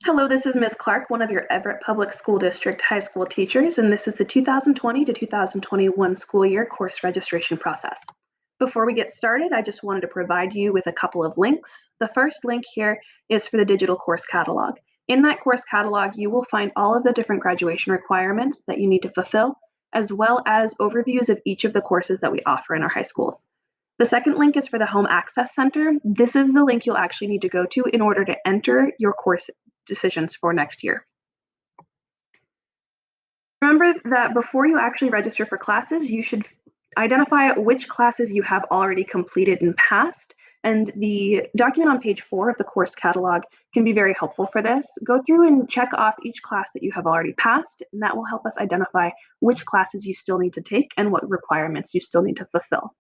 Hello, this is Ms. Clark, one of your Everett Public School District high school teachers, and this is the 2020 to 2021 school year course registration process. Before we get started, I just wanted to provide you with a couple of links. The first link here is for the digital course catalog. In that course catalog, you will find all of the different graduation requirements that you need to fulfill, as well as overviews of each of the courses that we offer in our high schools. The second link is for the Home Access Center. This is the link you'll actually need to go to in order to enter your course decisions for next year. Remember that before you actually register for classes, you should identify which classes you have already completed and passed. And the document on page 4 of the course catalog can be very helpful for this. Go through and check off each class that you have already passed, and that will help us identify which classes you still need to take and what requirements you still need to fulfill.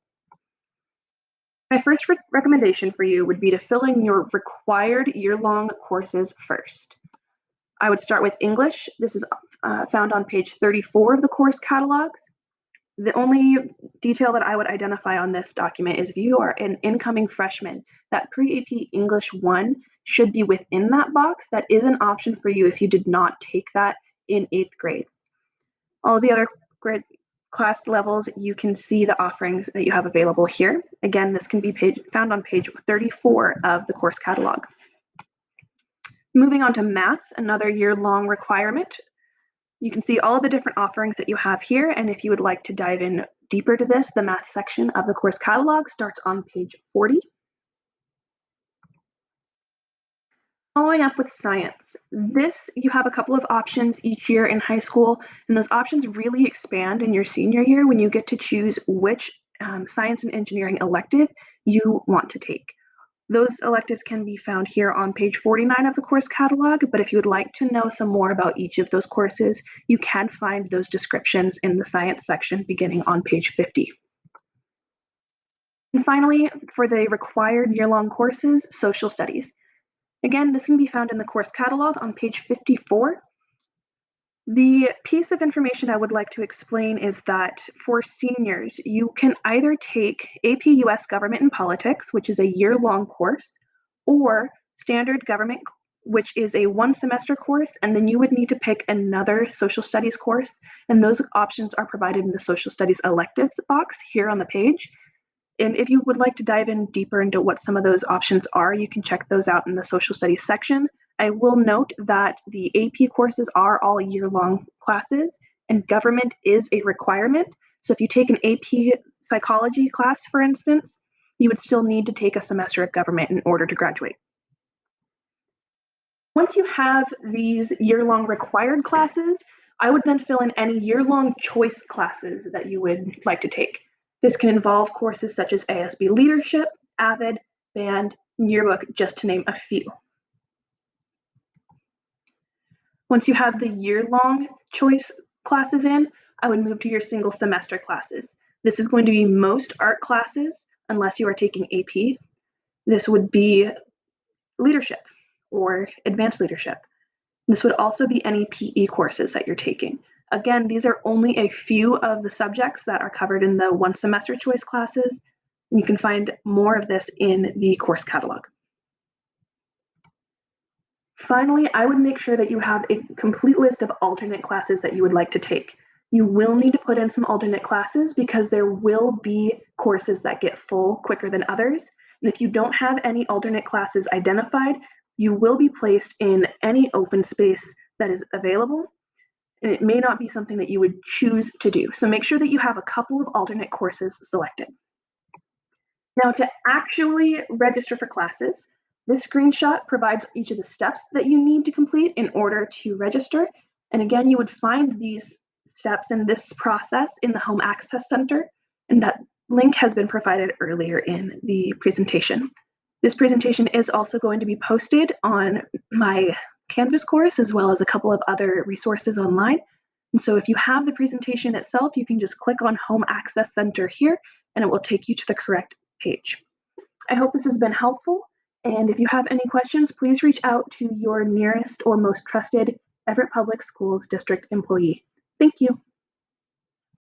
My first recommendation for you would be to fill in your required year-long courses first. I would start with English. This is found on page 34 of the course catalogs. The only detail that I would identify on this document is if you are an incoming freshman, that pre-AP English 1 should be within that box. That is an option for you if you did not take that in 8th grade. All of the other grade class levels, you can see the offerings that you have available here. Again, this can be found on page 34 of the course catalog. Moving on to math, another year-long requirement. You can see all of the different offerings that you have here, and if you would like to dive in deeper to this, the math section of the course catalog starts on page 40. Following up with science, you have a couple of options each year in high school, and those options really expand in your senior year when you get to choose which science and engineering elective you want to take. Those electives can be found here on page 49 of the course catalog, but if you would like to know some more about each of those courses, you can find those descriptions in the science section beginning on page 50. And finally, for the required year-long courses, social studies. Again, this can be found in the course catalog on page 54. The piece of information I would like to explain is that for seniors, you can either take AP US Government and Politics, which is a year-long course, or Standard Government, which is a one-semester course, and then you would need to pick another social studies course, and those options are provided in the social studies electives box here on the page. And if you would like to dive in deeper into what some of those options are, you can check those out in the social studies section. I will note that the AP courses are all year-long classes, and government is a requirement. So if you take an AP psychology class, for instance, you would still need to take a semester of government in order to graduate. Once you have these year-long required classes, I would then fill in any year-long choice classes that you would like to take. This can involve courses such as ASB Leadership, AVID, Band, Yearbook, just to name a few. Once you have the year-long choice classes in, I would move to your single semester classes. This is going to be most art classes, unless you are taking AP. This would be leadership or advanced leadership. This would also be any PE courses that you're taking. Again, these are only a few of the subjects that are covered in the one semester choice classes. You can find more of this in the course catalog. Finally, I would make sure that you have a complete list of alternate classes that you would like to take. You will need to put in some alternate classes because there will be courses that get full quicker than others. And if you don't have any alternate classes identified, you will be placed in any open space that is available. And it may not be something that you would choose to do. So make sure that you have a couple of alternate courses selected. Now, to actually register for classes, this screenshot provides each of the steps that you need to complete in order to register. And again, you would find these steps in this process in the Home Access Center, and that link has been provided earlier in the presentation. This presentation is also going to be posted on my Canvas course, as well as a couple of other resources online. And so if you have the presentation itself, you can just click on Home Access Center here, and it will take you to the correct page. I hope this has been helpful, and if you have any questions, please reach out to your nearest or most trusted Everett Public Schools district employee. Thank you.